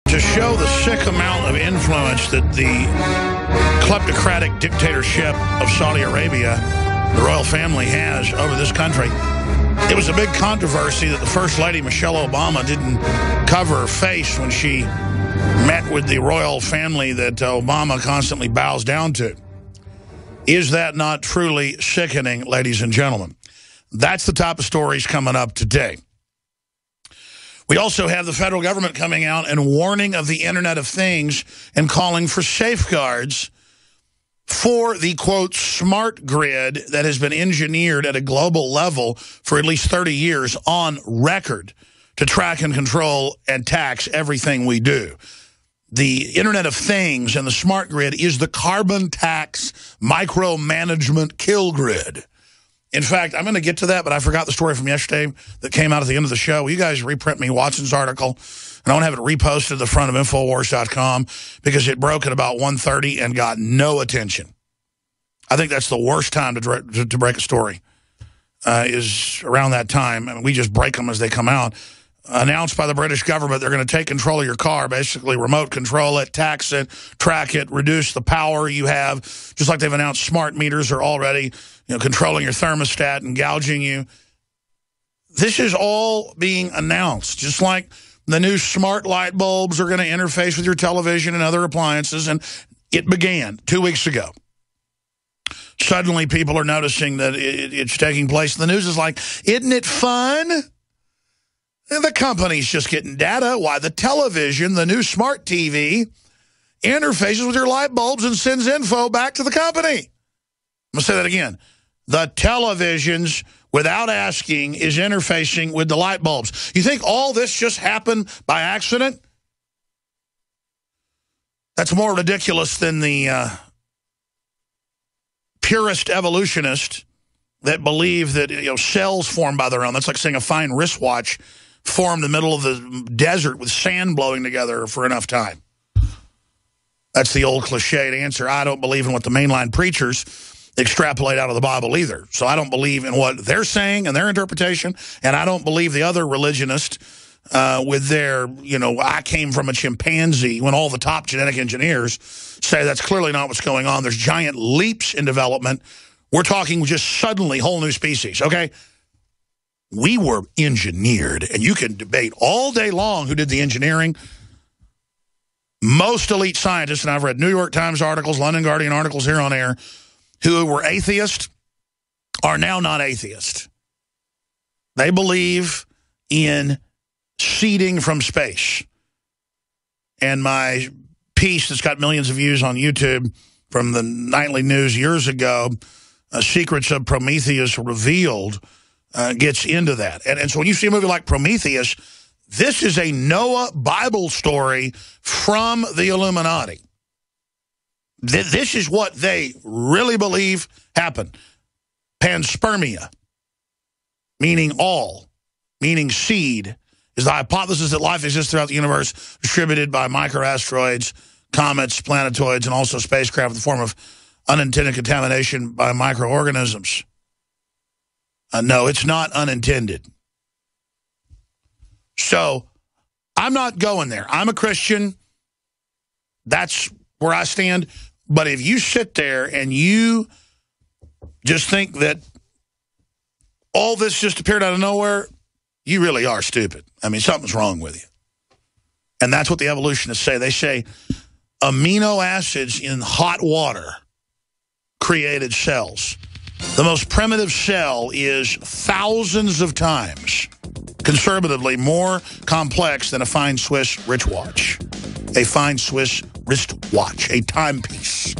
To show the sick amount of influence that the kleptocratic dictatorship of Saudi Arabia, the royal family, has over this country, it was a big controversy that the First Lady, Michelle Obama, didn't cover her face when she met with the royal family that Obama constantly bows down to. Is that not truly sickening, ladies and gentlemen? That's the type of stories coming up today. We also have the federal government coming out and warning of the Internet of Things and calling for safeguards for the, quote, smart grid that has been engineered at a global level for at least 30 years on record to track and control and tax everything we do. The Internet of Things and the smart grid is the carbon tax micromanagement kill grid. In fact, I'm going to get to that, but I forgot the story from yesterday that came out at the end of the show. Will you guys reprint me Watson's article? And I want to have it reposted at the front of Infowars.com because it broke at about 1:30 and got no attention. I think that's the worst time to break a story, is around that time. I mean, we just break them as they come out. Announced by the British government, they're going to take control of your car, basically remote control it, tax it, track it, reduce the power you have, just like they've announced smart meters are already, controlling your thermostat and gouging you. This is all being announced, just like the new smart light bulbs are going to interface with your television and other appliances, and it began 2 weeks ago. Suddenly people are noticing that it's taking place. The news is like, isn't it fun? And the company's just getting data. Why, the television, the new smart TV, interfaces with your light bulbs and sends info back to the company. I'm going to say that again. The televisions, without asking, is interfacing with the light bulbs. You think all this just happened by accident? That's more ridiculous than the purist evolutionists that believe that cells form by their own. That's like saying a fine wristwatch formed in the middle of the desert with sand blowing together for enough time. That's the old cliched answer. I don't believe in what the mainline preachers extrapolate out of the Bible either. So I don't believe in what they're saying and their interpretation, and I don't believe the other religionists with their, I came from a chimpanzee, when all the top genetic engineers say that's clearly not what's going on. There's giant leaps in development. We're talking just suddenly whole new species, okay? We were engineered, and you can debate all day long who did the engineering. Most elite scientists, and I've read New York Times articles, London Guardian articles here on air, who were atheists are now not atheists. They believe in seeding from space. And my piece that's got millions of views on YouTube from the nightly news years ago, Secrets of Prometheus Revealed, gets into that. And so when you see a movie like Prometheus, this is a Noah Bible story from the Illuminati. This is what they really believe happened. Panspermia, meaning all, meaning seed, is the hypothesis that life exists throughout the universe, distributed by microasteroids, comets, planetoids, and also spacecraft in the form of unintended contamination by microorganisms. No, it's not unintended. So I'm not going there. I'm a Christian. That's where I stand. But if you sit there and you just think that all this just appeared out of nowhere, you really are stupid. I mean, something's wrong with you. And that's what the evolutionists say. They say amino acids in hot water created cells. The most primitive cell is thousands of times, conservatively, more complex than a fine Swiss wristwatch. A fine Swiss wristwatch, a timepiece.